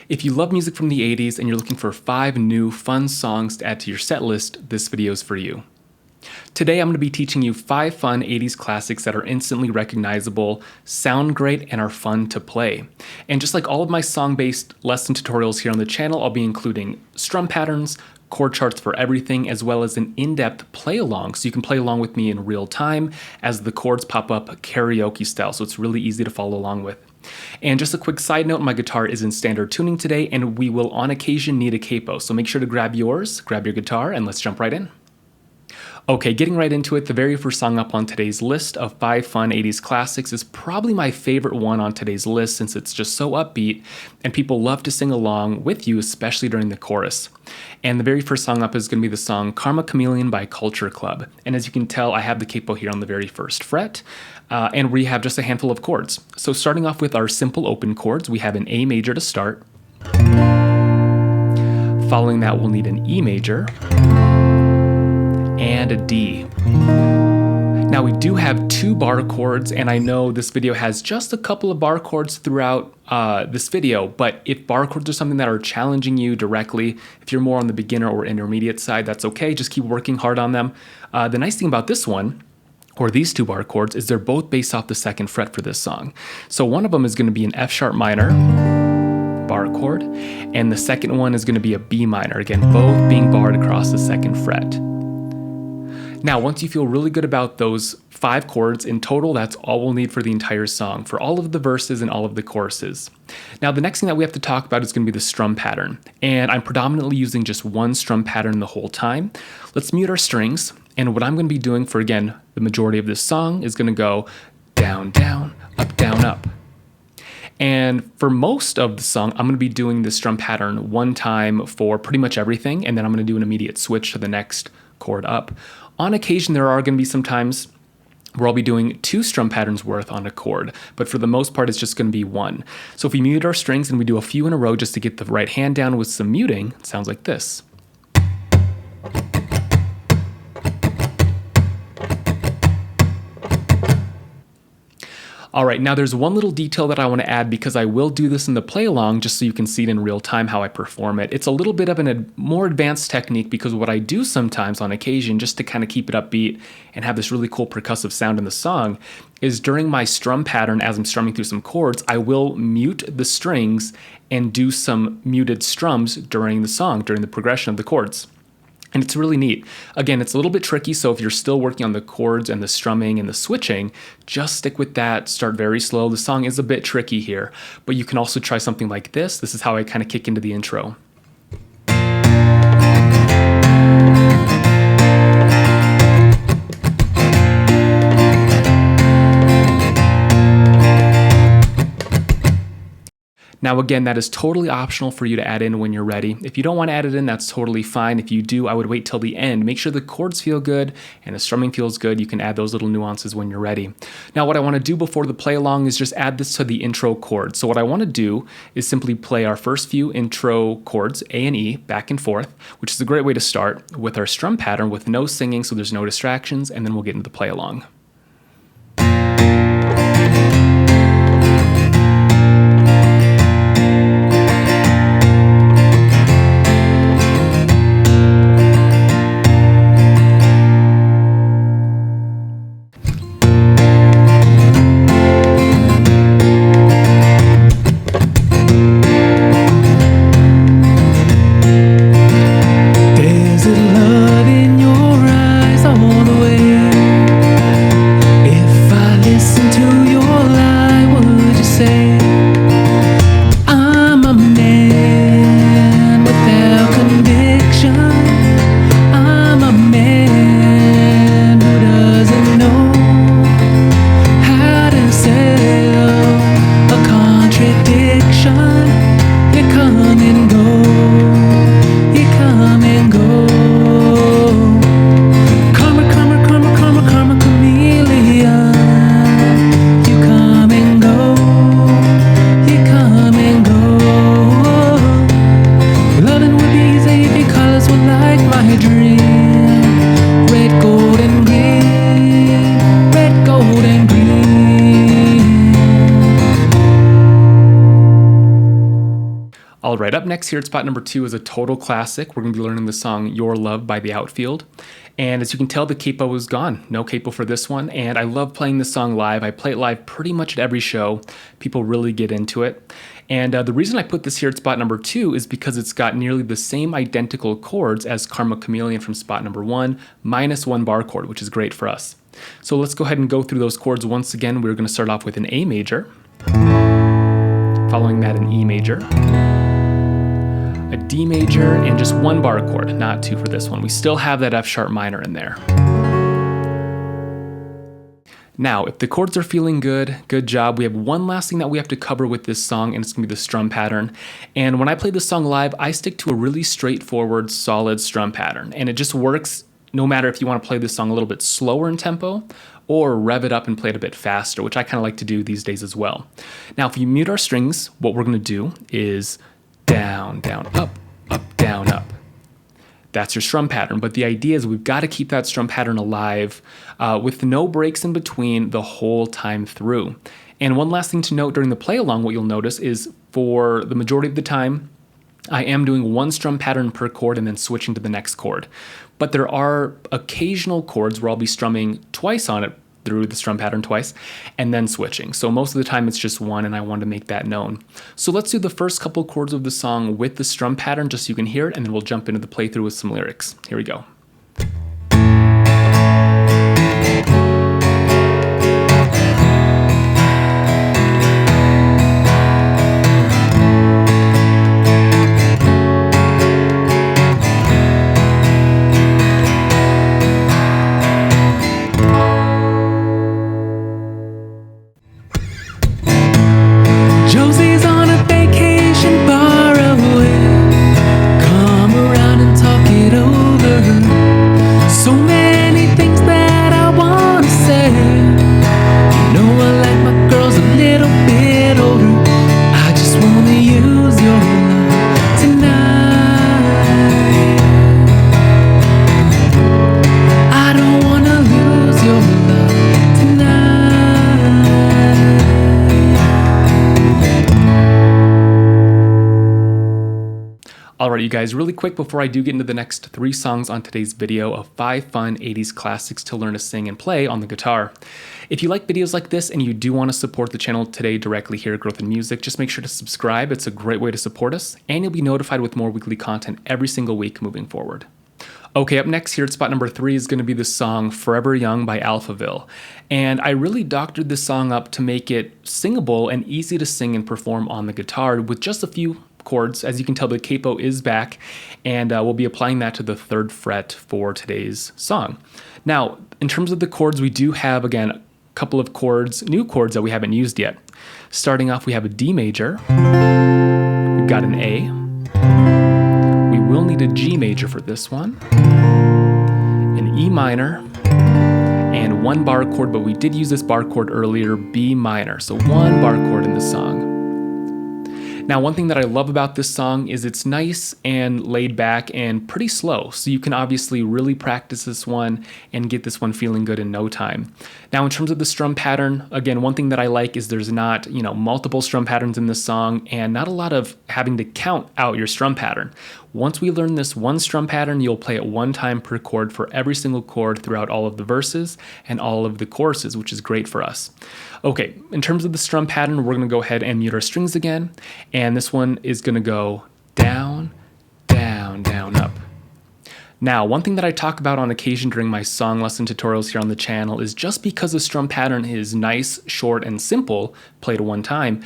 If you love music from the 80s and you're looking for 5 new fun songs to add to your set list, this video is for you. Today I'm going to be teaching you 5 fun 80s classics that are instantly recognizable, sound great, and are fun to play. And just like all of my song-based lesson tutorials here on the channel, I'll be including strum patterns, chord charts for everything, as well as an in-depth play-along, so you can play along with me in real time as the chords pop up karaoke style, so it's really easy to follow along with. And just a quick side note, my guitar is in standard tuning today, and we will on occasion need a capo, so make sure to grab yours, grab your guitar, and let's jump right in. Okay, getting right into it, the very first song up on today's list of 5 fun 80s classics is probably my favorite one on today's list since it's just so upbeat and people love to sing along with you, especially during the chorus. And the very first song up is going to be the song Karma Chameleon by Culture Club. And as you can tell, I have the capo here on the very first fret, and we have just a handful of chords. So starting off with our simple open chords, we have an A major to start. Following that, we'll need an E major and a D. Now we do have 2 bar chords, and I know this video has just a couple of bar chords throughout this video, but if bar chords are something that are challenging you directly, if you're more on the beginner or intermediate side, that's okay, just keep working hard on them. The nice thing about this one, or these 2 bar chords, is they're both based off the 2nd fret for this song. So one of them is going to be an F sharp minor bar chord, and the second one is going to be a B minor, again, both being barred across the 2nd fret. Now, once you feel really good about those 5 chords in total, that's all we'll need for the entire song, for all of the verses and all of the choruses. Now, the next thing that we have to talk about is going to be the strum pattern, and I'm predominantly using just one strum pattern the whole time. Let's mute our strings, and what I'm going to be doing for, again, the majority of this song is going to go down, down, up, down, up. And for most of the song, I'm going to be doing the strum pattern one time for pretty much everything, and then I'm going to do an immediate switch to the next chord up. On occasion, there are going to be some times where I'll be doing 2 strum patterns worth on a chord, but for the most part, it's just going to be 1. So if we mute our strings and we do a few in a row just to get the right hand down with some muting, it sounds like this. All right, now there's one little detail that I want to add because I will do this in the play along just so you can see it in real time how I perform it. It's a little bit of a more advanced technique because what I do sometimes on occasion just to kind of keep it upbeat and have this really cool percussive sound in the song is during my strum pattern as I'm strumming through some chords, I will mute the strings and do some muted strums during the song, during the progression of the chords. And it's really neat. Again, it's a little bit tricky, so if you're still working on the chords and the strumming and the switching, just stick with that, start very slow. The song is a bit tricky here, but you can also try something like this. This is how I kind of kick into the intro. Now again, that is totally optional for you to add in when you're ready. If you don't want to add it in, that's totally fine. If you do, I would wait till the end. Make sure the chords feel good and the strumming feels good. You can add those little nuances when you're ready. Now what I want to do before the play along is just add this to the intro chord. So what I want to do is simply play our first few intro chords, A and E, back and forth, which is a great way to start with our strum pattern with no singing so there's no distractions, and then we'll get into the play along. next here at spot number 2 is a total classic. We're going to be learning the song Your Love by The Outfield. And as you can tell, the capo is gone. No capo for this one. And I love playing this song live. I play it live pretty much at every show. People really get into it. And the reason I put this here at spot number 2 is because it's got nearly the same identical chords as Karma Chameleon from spot number 1, minus one bar chord, which is great for us. So let's go ahead and go through those chords once again. We're going to start off with an A major, following that an E major, a D major, and just one bar chord, not two for this one. We still have that F sharp minor in there. Now, if the chords are feeling good, good job. We have one last thing that we have to cover with this song, and it's going to be the strum pattern. And when I play this song live, I stick to a really straightforward, solid strum pattern. And it just works no matter if you want to play this song a little bit slower in tempo or rev it up and play it a bit faster, which I kind of like to do these days as well. Now, if you mute our strings, what we're going to do is down, down, up, down, up. That's your strum pattern, but the idea is we've got to keep that strum pattern alive with no breaks in between the whole time through. And one last thing to note during the play along, what you'll notice is for the majority of the time, I am doing one strum pattern per chord and then switching to the next chord. But there are occasional chords where I'll be strumming twice on it through the strum pattern twice and then switching. So most of the time it's just one, and I want to make that known. So let's do the first couple chords of the song with the strum pattern just so you can hear it, and then we'll jump into the playthrough with some lyrics. Here we go. Alright, you guys, really quick before I do get into the next 3 songs on today's video of 5 fun 80s classics to learn to sing and play on the guitar. If you like videos like this and you do want to support the channel today directly here at Growth in Music, just make sure to subscribe. It's a great way to support us, and you'll be notified with more weekly content every single week moving forward. Okay, up next here at spot number 3 is going to be the song Forever Young by Alphaville. And I really doctored this song up to make it singable and easy to sing and perform on the guitar with just a few chords. As you can tell, the capo is back, and we'll be applying that to the 3rd fret for today's song. Now, in terms of the chords, we do have, again, a couple of chords, new chords that we haven't used yet. Starting off, we have a D major, we've got an A, we will need a G major for this one, an E minor, and one bar chord, but we did use this bar chord earlier, B minor, so one bar chord in the song. Now, one thing that I love about this song is it's nice and laid back and pretty slow, so you can obviously really practice this one and get this one feeling good in no time. Now, in terms of the strum pattern, again, one thing that I like is there's not, multiple strum patterns in this song and not a lot of having to count out your strum pattern. Once we learn this one strum pattern, you'll play it one time per chord for every single chord throughout all of the verses and all of the choruses, which is great for us. Okay, in terms of the strum pattern, we're going to go ahead and mute our strings again, and this one is going to go down, down, down, up. Now, one thing that I talk about on occasion during my song lesson tutorials here on the channel is just because the strum pattern is nice, short, and simple, played one time,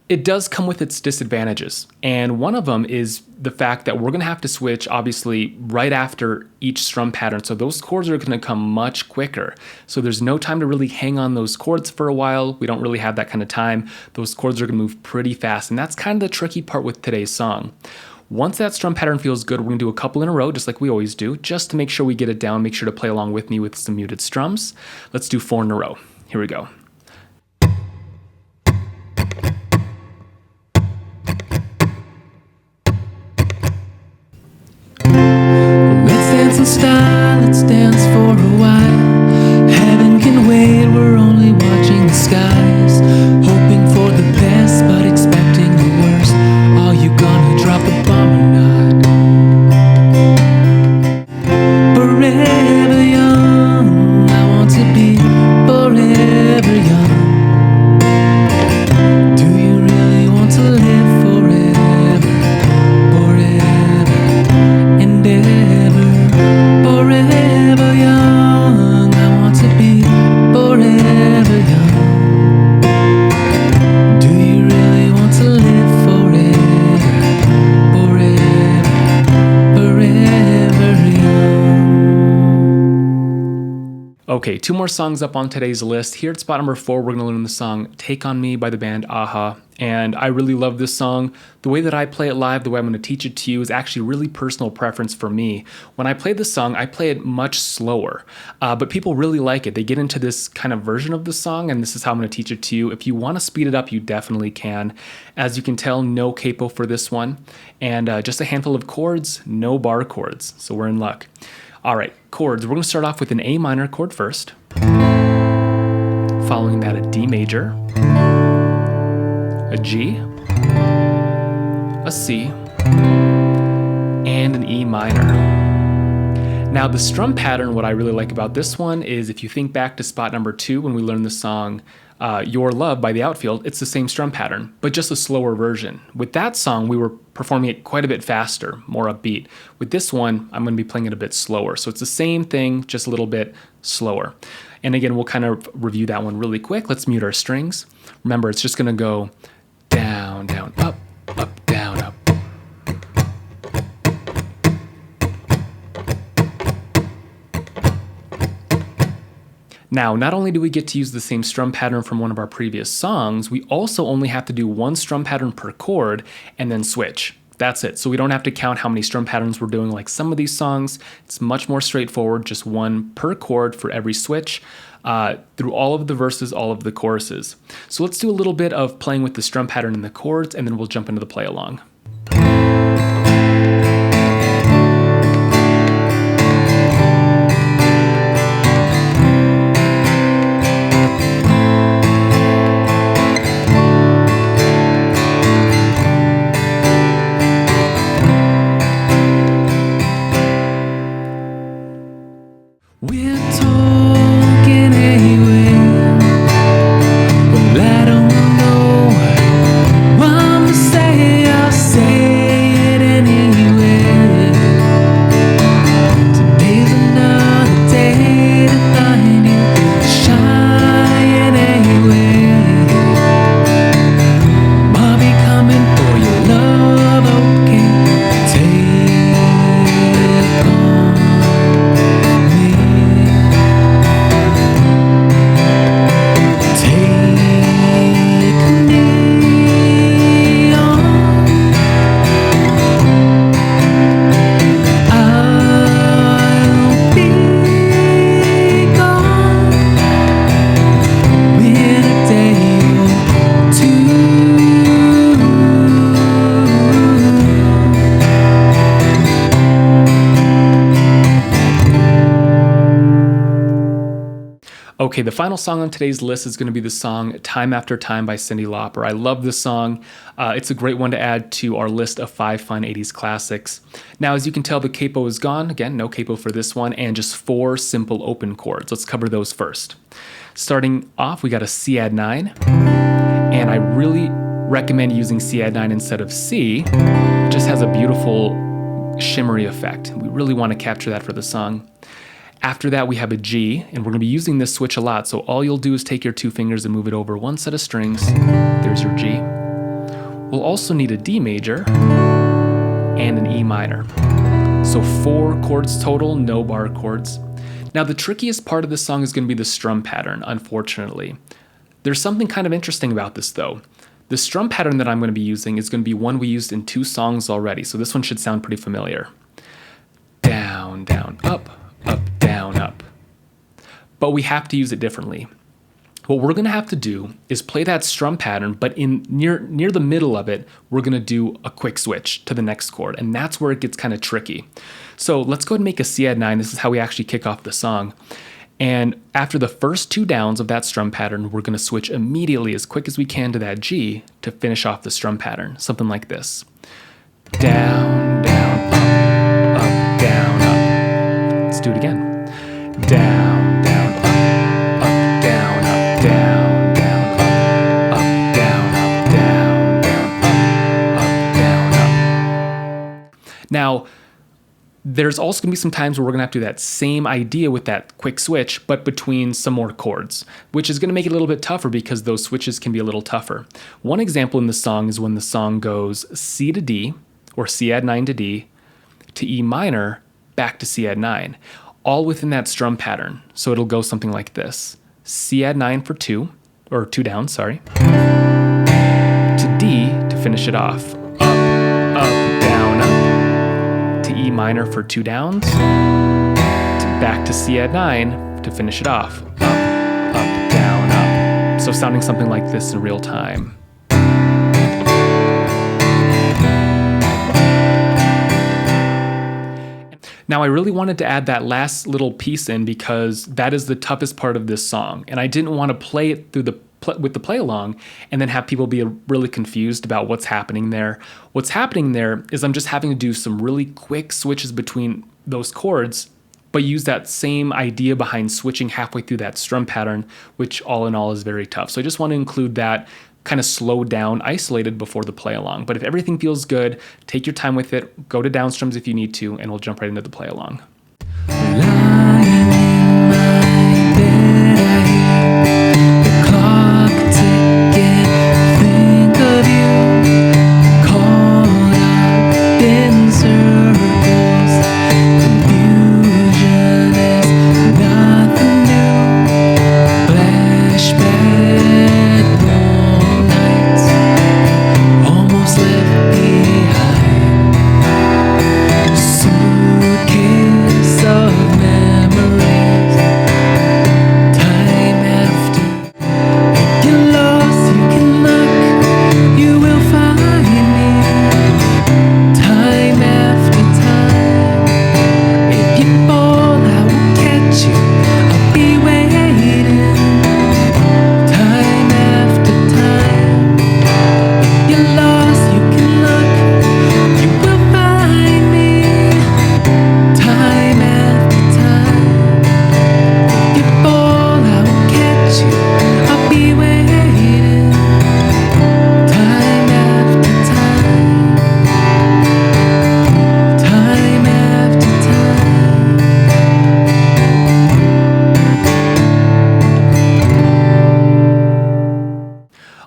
it does come with its disadvantages, and one of them is the fact that we're going to have to switch, obviously, right after each strum pattern, so those chords are going to come much quicker. So there's no time to really hang on those chords for a while. We don't really have that kind of time. Those chords are going to move pretty fast, and that's kind of the tricky part with today's song. Once that strum pattern feels good, we're going to do a couple in a row, just like we always do, just to make sure we get it down. Make sure to play along with me with some muted strums. Let's do 4 in a row. Here we go. Style, let's dance for a while. Heaven can wait, we're only watching the skies, hoping for the best but expecting the worst. Are you gonna drop Okay, two more songs up on today's list. Here at spot number 4, we're going to learn the song Take On Me by the band a-ha. And I really love this song. The way that I play it live, the way I'm going to teach it to you is actually really personal preference for me. When I play this song, I play it much slower, but people really like it. They get into this kind of version of the song, and this is how I'm going to teach it to you. If you want to speed it up, you definitely can. As you can tell, no capo for this one, and just a handful of chords, no bar chords, so we're in luck. All right, chords. We're going to start off with an A minor chord first. Following that, a D major, a G, a C, and an E minor. Now, the strum pattern, what I really like about this one is if you think back to spot number 2 when we learned the song Your Love by The Outfield, it's the same strum pattern, but just a slower version. With that song, we were performing it quite a bit faster, more upbeat. With this one, I'm going to be playing it a bit slower. So it's the same thing, just a little bit slower. And again, we'll kind of review that one really quick. Let's mute our strings. Remember, it's just going to go down, down, up, down, up. Now, not only do we get to use the same strum pattern from one of our previous songs, we also only have to do one strum pattern per chord and then switch. That's it. So we don't have to count how many strum patterns we're doing like some of these songs. It's much more straightforward, just one per chord for every switch through all of the verses, all of the choruses. So let's do a little bit of playing with the strum pattern and the chords, and then we'll jump into the play along. We're talking anyway. Well, I don't know what I'm to say. I'll say it anyway. Today's another day to find you shining anyway. I'll be coming for your love, okay? Take on me. Okay, the final song on today's list is going to be the song Time After Time by Cyndi Lauper. I love this song. It's a great one to add to our list of 5 fun 80s classics. Now, as you can tell, the capo is gone. Again, no capo for this one, and just 4 simple open chords. Let's cover those first. Starting off, we got a C add 9, and I really recommend using C add 9 instead of C. It just has a beautiful shimmery effect. We really want to capture that for the song. After that, we have a G, and we're going to be using this switch a lot, so all you'll do is take your 2 fingers and move it over one set of strings. There's your G. We'll also need a D major and an E minor. So 4 chords total, no bar chords. Now, the trickiest part of this song is going to be the strum pattern, unfortunately. There's something kind of interesting about this, though. The strum pattern that I'm going to be using is going to be one we used in 2 songs already, so this one should sound pretty familiar. Down, down, up, down, up. But we have to use it differently. What we're going to have to do is play that strum pattern, but in near the middle of it, we're going to do a quick switch to the next chord, and that's where it gets kind of tricky. So let's go ahead and make a C add 9. This is how we actually kick off the song. And after the first 2 downs of that strum pattern, we're going to switch immediately as quick as we can to that G to finish off the strum pattern, something like this. Down, down, up, down, up. Let's do it again. Down, down, up, down, down, up, down, down, down, up. Now, there's also going to be some times where we're going to have to do that same idea with that quick switch, but between some more chords, which is going to make it a little bit tougher because those switches can be a little tougher. One example in the song is when the song goes C to D, or C add 9 to D, to E minor, back to C add 9. all within that strum pattern. So it'll go something like this. C add 9 for 2, or 2 down, sorry. To D to finish it off. Up, up, down, up. To E minor for 2 downs. Back to C add 9 to finish it off. Up, up, down, up. So sounding something like this in real time. Now I really wanted to add that last little piece in because that is the toughest part of this song, and I didn't want to play it through with the play along and then have people be really confused about what's happening there. What's happening there is I'm just having to do some really quick switches between those chords, but use that same idea behind switching halfway through that strum pattern, which all in all is very tough. So I just want to include that kind of slowed down, isolated before the play along. But if everything feels good, take your time with it, go to downstrums if you need to, and we'll jump right into the play along. Lying in my bed, I hear the clock ticking. Think of you, caught up in circles. Confusion is nothing new. Flashback warm nights, almost left behind. Suitcase of memories, time after. If you're lost, you can look, you will find me. Time after time. If you fall, I will catch you, I'll be waiting. Time after time. If you're lost, you can look, you will find me. Time after time. If you fall, I will catch you, I'll be waiting. Time after time. Time after time.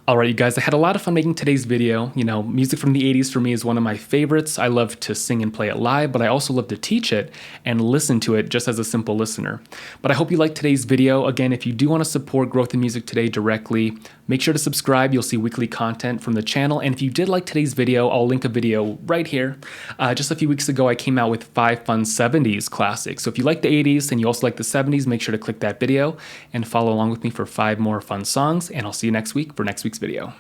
Alright, you guys, I had a lot of fun making today's video. You know, music from the 80s for me is one of my favorites. I love to sing and play it live, but I also love to teach it and listen to it just as a simple listener. But I hope you liked today's video. Again, if you do want to support Growth in Music Today directly, make sure to subscribe. You'll see weekly content from the channel. And if you did like today's video, I'll link a video right here. Just a few weeks ago, I came out with 5 fun 70s classics. So if you like the 80s and you also like the 70s, make sure to click that video and follow along with me for 5 more fun songs. And I'll see you next week for next week's video.